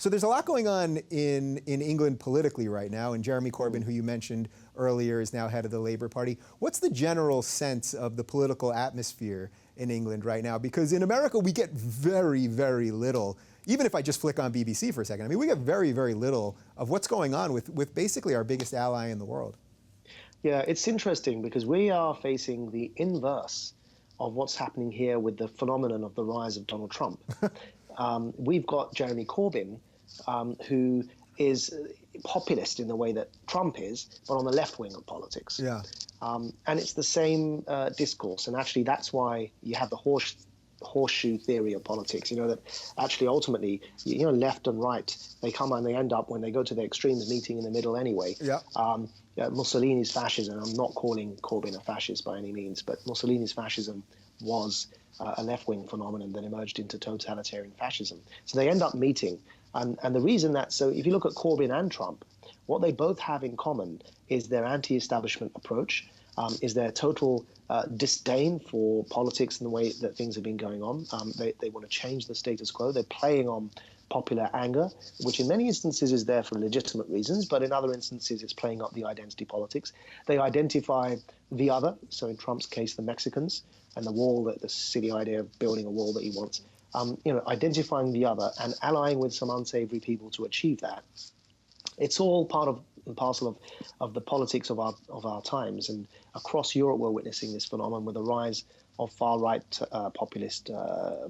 So there's a lot going on in England politically right now, and Jeremy Corbyn, who you mentioned earlier, is now head of the Labour Party. What's the general sense of the political atmosphere in England right now? Because in America, we get very, very little. Even if I just flick on BBC for a second, I mean, we get very, very little of what's going on with basically our biggest ally in the world. Yeah, it's interesting because we are facing the inverse of what's happening here with the phenomenon of the rise of Donald Trump. We've got Jeremy Corbyn, who is populist in the way that Trump is, but on the left wing of politics. Yeah. And it's the same discourse. And actually, that's why you have the horseshoe theory of politics. You know, that actually, ultimately, you know, left and right, they come and they end up, when they go to the extremes, meeting in the middle anyway. Yeah. Mussolini's fascism, I'm not calling Corbyn a fascist by any means, but Mussolini's fascism was a left-wing phenomenon that emerged into totalitarian fascism. So they end up meeting. And the reason that, so if you look at Corbyn and Trump, what they both have in common is their anti-establishment approach, is their total disdain for politics and the way that things have been going on. They want to change the status quo. They're playing on popular anger, which in many instances is there for legitimate reasons, but in other instances it's playing up the identity politics. They identify the other, so in Trump's case, the Mexicans, and the wall, the silly idea of building a wall that he wants. You know, identifying the other and allying with some unsavory people to achieve that. It's all part of and parcel of the politics of our times. And across Europe, we're witnessing this phenomenon with the rise of far-right populist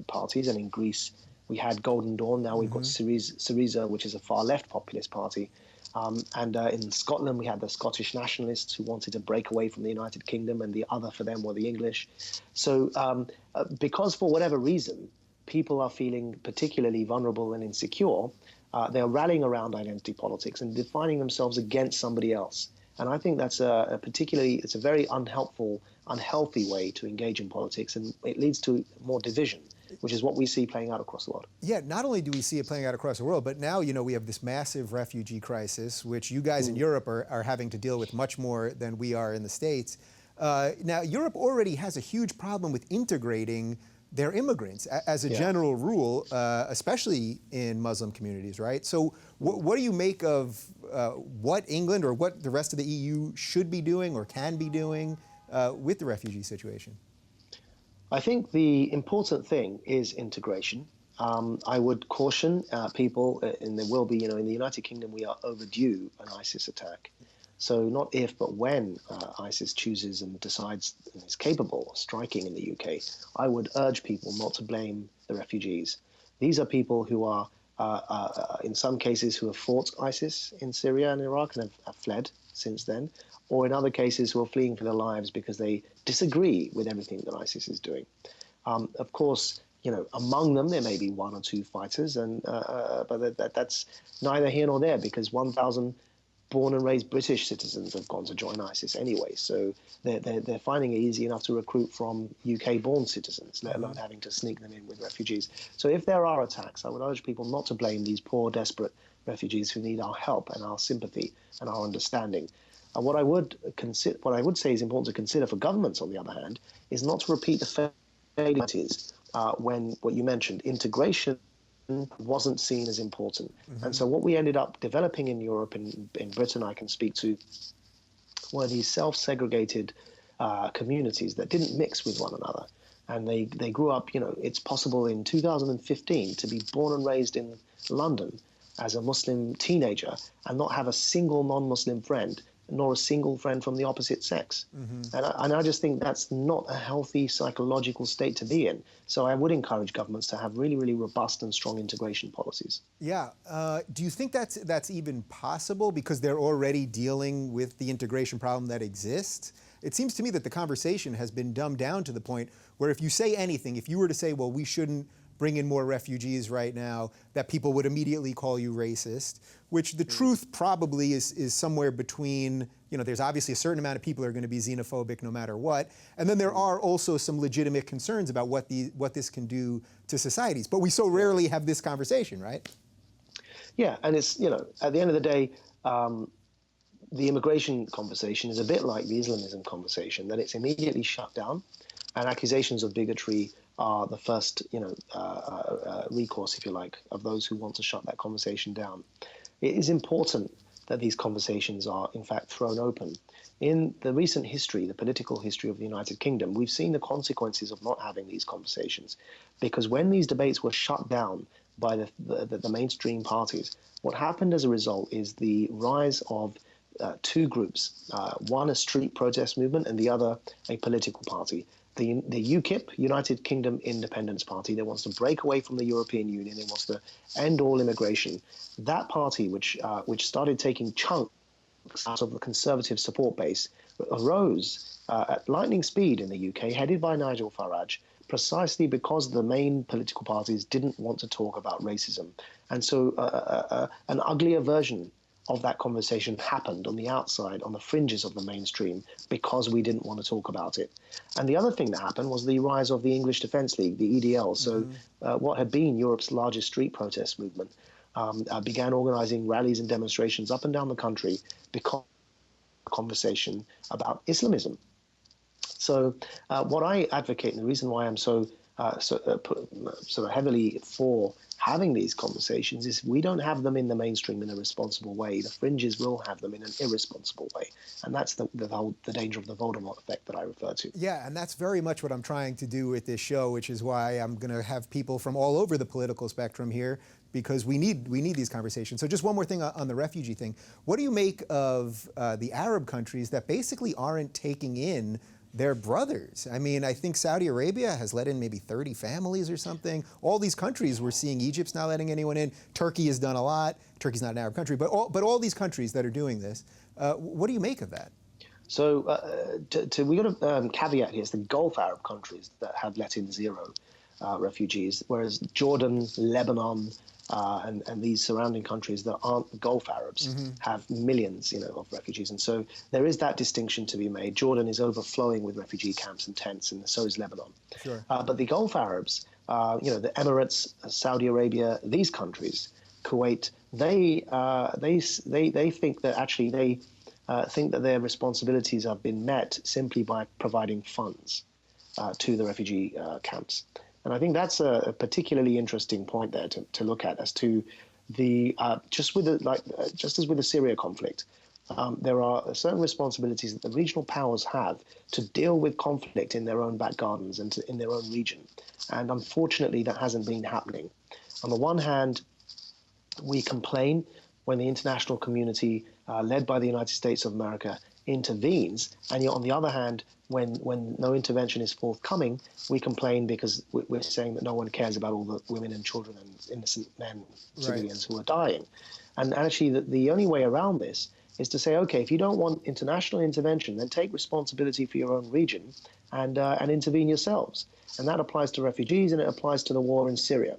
parties. And in Greece, we had Golden Dawn. Now we've got Syriza, which is a far-left populist party. And in Scotland, we had the Scottish nationalists who wanted to break away from the United Kingdom, and the other for them were the English. So because for whatever reason, people are feeling particularly vulnerable and insecure, they're rallying around identity politics and defining themselves against somebody else. And I think that's it's a very unhealthy way to engage in politics, and it leads to more division, which is what we see playing out across the world. Yeah, not only do we see it playing out across the world, but now, you know, we have this massive refugee crisis, which you guys in Europe are having to deal with much more than we are in the States. Now, Europe already has a huge problem with integrating their immigrants as a general rule, especially in Muslim communities, right? So what do you make of what England or what the rest of the EU should be doing or can be doing with the refugee situation? I think the important thing is integration. I would caution people, and there will be, you know, in the United Kingdom, we are overdue an ISIS attack. So not if, but when ISIS chooses and decides and is capable of striking in the UK, I would urge people not to blame the refugees. These are people who are, in some cases, who have fought ISIS in Syria and Iraq and have fled since then, or in other cases who are fleeing for their lives because they disagree with everything that ISIS is doing. Of course, you know, among them there may be one or two fighters, but that's neither here nor there, because 1,000 born and raised British citizens have gone to join ISIS anyway. So they're finding it easy enough to recruit from UK-born citizens, let alone having to sneak them in with refugees. So if there are attacks, I would urge people not to blame these poor, desperate refugees who need our help and our sympathy and our understanding. And what I would say is important to consider for governments, on the other hand, is not to repeat the failures when what you mentioned, integration, wasn't seen as important. And so what we ended up developing in Europe and in Britain, I can speak to, were these self-segregated communities that didn't mix with one another. And they grew up, you know, it's possible in 2015 to be born and raised in London as a Muslim teenager and not have a single non-Muslim friend, nor a single friend from the opposite sex. And I just think that's not a healthy psychological state to be in. So I would encourage governments to have really, really robust and strong integration policies. Yeah. Do you think that's even possible because they're already dealing with the integration problem that exists? It seems to me that the conversation has been dumbed down to the point where if you say anything, if you were to say, well, we shouldn't bring in more refugees right now, that people would immediately call you racist, which the truth probably is somewhere between, you know, there's obviously a certain amount of people who are going to be xenophobic no matter what, and then there are also some legitimate concerns about what this can do to societies. But we so rarely have this conversation, right? Yeah, and it's, you know, at the end of the day, the immigration conversation is a bit like the Islamism conversation, that it's immediately shut down, and accusations of bigotry are the first, recourse, if you like, of those who want to shut that conversation down. It is important that these conversations are, in fact, thrown open. In the recent history, the political history of the United Kingdom, we've seen the consequences of not having these conversations. Because when these debates were shut down by the mainstream parties, what happened as a result is the rise of two groups, one a street protest movement and the other a political party. The UKIP, United Kingdom Independence Party, that wants to break away from the European Union, it wants to end all immigration. That party, which started taking chunks out of the Conservative support base, arose at lightning speed in the UK, headed by Nigel Farage, precisely because the main political parties didn't want to talk about racism. And so an uglier version of that conversation happened on the outside, on the fringes of the mainstream, because we didn't want to talk about it. And the other thing that happened was the rise of the English Defence League, the EDL. So what had been Europe's largest street protest movement began organising rallies and demonstrations up and down the country because of the conversation about Islamism. So what I advocate, and the reason why I'm so sort of heavily for having these conversations, is we don't have them in the mainstream in a responsible way. The fringes will have them in an irresponsible way. And that's the danger of the Voldemort effect that I refer to. Yeah, and that's very much what I'm trying to do with this show, which is why I'm going to have people from all over the political spectrum here, because we need these conversations. So just one more thing on the refugee thing. What do you make of the Arab countries that basically aren't taking in their brothers? I mean, I think Saudi Arabia has let in maybe 30 families or something. All these countries, we're seeing Egypt's not letting anyone in. Turkey has done a lot. Turkey's not an Arab country, but all these countries that are doing this. What do you make of that? So we got a caveat here. It's the Gulf Arab countries that have let in zero refugees, whereas Jordan, Lebanon, and these surrounding countries that aren't Gulf Arabs have millions, of refugees. And so there is that distinction to be made. Jordan is overflowing with refugee camps and tents, and so is Lebanon. Sure. But the Gulf Arabs, the Emirates, Saudi Arabia, these countries, Kuwait, they think that actually they think that their responsibilities have been met simply by providing funds to the refugee camps. And I think that's a particularly interesting point there to look at as to the just as with the Syria conflict, there are certain responsibilities that the regional powers have to deal with conflict in their own back gardens and in their own region. And unfortunately, that hasn't been happening. On the one hand, we complain when the international community, led by the United States of America, intervenes, and yet on the other hand, when no intervention is forthcoming, we complain because we're saying that no one cares about all the women and children and innocent men, civilians who are dying. And actually, the only way around this is to say, okay, if you don't want international intervention, then take responsibility for your own region and intervene yourselves. And that applies to refugees, and it applies to the war in Syria,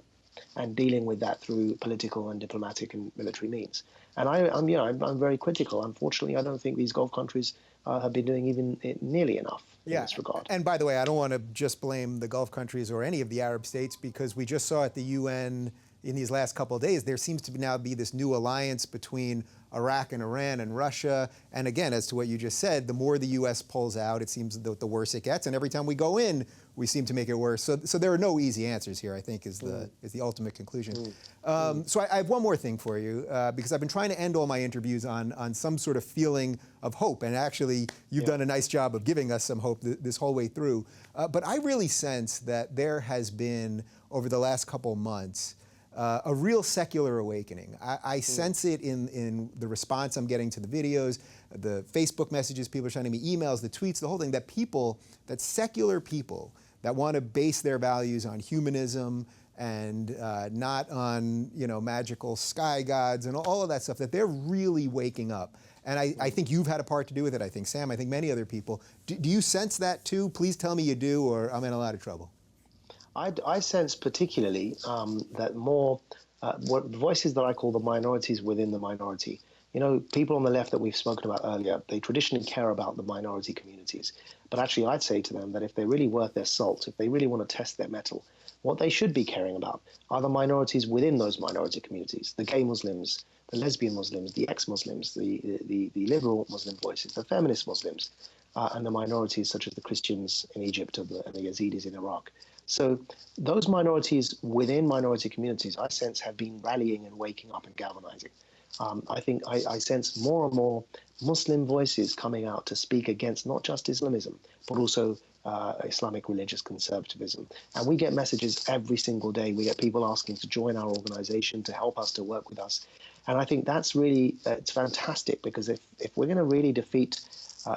and dealing with that through political and diplomatic and military means. And I'm very critical. Unfortunately, I don't think these Gulf countries have been doing even nearly enough in this regard. And by the way, I don't want to just blame the Gulf countries or any of the Arab states, because we just saw at the UN in these last couple of days, there seems to now be this new alliance between Iraq and Iran and Russia. And again, as to what you just said, the more the US pulls out, it seems the worse it gets. And every time we go in, we seem to make it worse. So there are no easy answers here, I think, is the ultimate conclusion. So I have one more thing for you, because I've been trying to end all my interviews on some sort of feeling of hope. And actually, you've done a nice job of giving us some hope this whole way through. But I really sense that there has been, over the last couple months, a real secular awakening. I sense it in the response I'm getting to the videos, the Facebook messages people are sending me, emails, the tweets, the whole thing, that secular people that want to base their values on humanism and not on magical sky gods and all of that stuff, that they're really waking up. And I think you've had a part to do with it. I think Sam, I think many other people. Do you sense that too? Please tell me you do, or I'm in a lot of trouble. I sense particularly that more what voices that I call the minorities within the minority. People on the left that we've spoken about earlier, they traditionally care about the minority communities. But actually, I'd say to them that if they're really worth their salt, if they really want to test their mettle, what they should be caring about are the minorities within those minority communities, the gay Muslims, the lesbian Muslims, the ex-Muslims, the liberal Muslim voices, the feminist Muslims, and the minorities such as the Christians in Egypt and the Yazidis in Iraq. So those minorities within minority communities, I sense, have been rallying and waking up and galvanizing. I think I sense more and more Muslim voices coming out to speak against not just Islamism, but also Islamic religious conservatism. And we get messages every single day. We get people asking to join our organization, to help us, to work with us. And I think that's really, it's fantastic, because if we're going to really defeat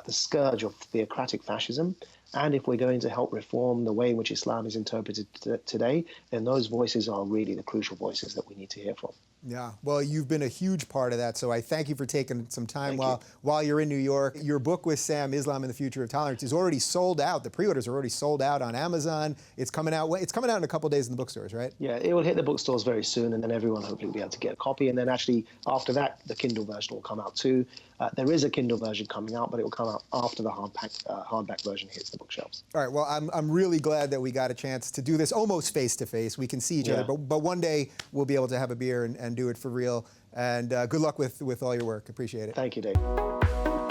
the scourge of theocratic fascism, and if we're going to help reform the way in which Islam is interpreted today, then those voices are really the crucial voices that we need to hear from. Yeah, well, you've been a huge part of that, so I thank you for taking some time while you're in New York. Your book with Sam, Islam and the Future of Tolerance, is already sold out. The pre-orders are already sold out on Amazon. It's coming out in a couple days in the bookstores, right? Yeah, it will hit the bookstores very soon, and then everyone hopefully will be able to get a copy. And then actually after that, the Kindle version will come out too. There is a Kindle version coming out, but it will come out after the hardback version hits the bookshelves. All right, well, I'm really glad that we got a chance to do this almost face-to-face. We can see each other, but one day we'll be able to have a beer and do it for real. And good luck with all your work. Appreciate it. Thank you, Dave.